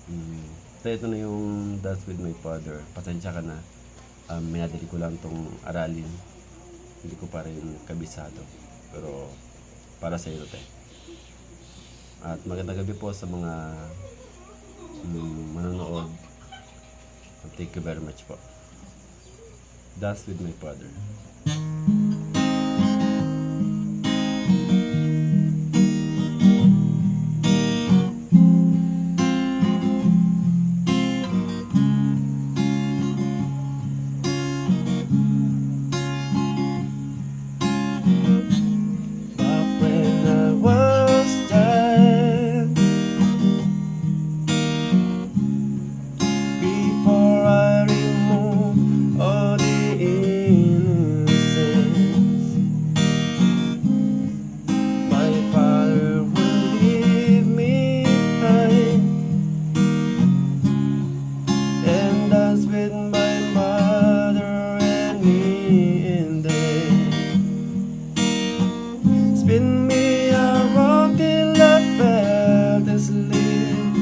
Ito na yung Dance with My Father. Pasensya ka na. Minadali ko lang tong aralin. Hindi ko pa rin kabisado. Pero para sa iyo, te. At magandang gabi po sa mga manonood. Thank you very much po. Dance with My Father. Spin me around till I felt asleep.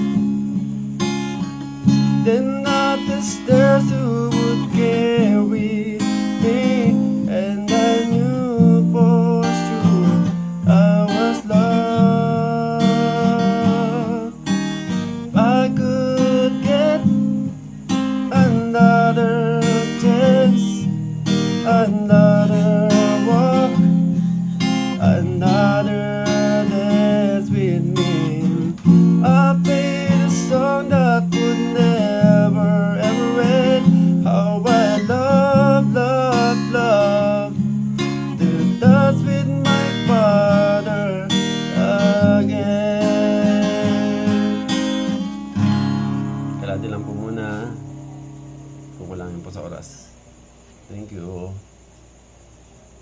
Then up the stairs who would carry me, and I knew for sure I was loved. If I could get another chance, another walk, another dance with me, I played a song that would never ever end. How I love, love, love to dance with my Father again. Kaladi lang po muna. Kukulangin po sa oras. Thank you.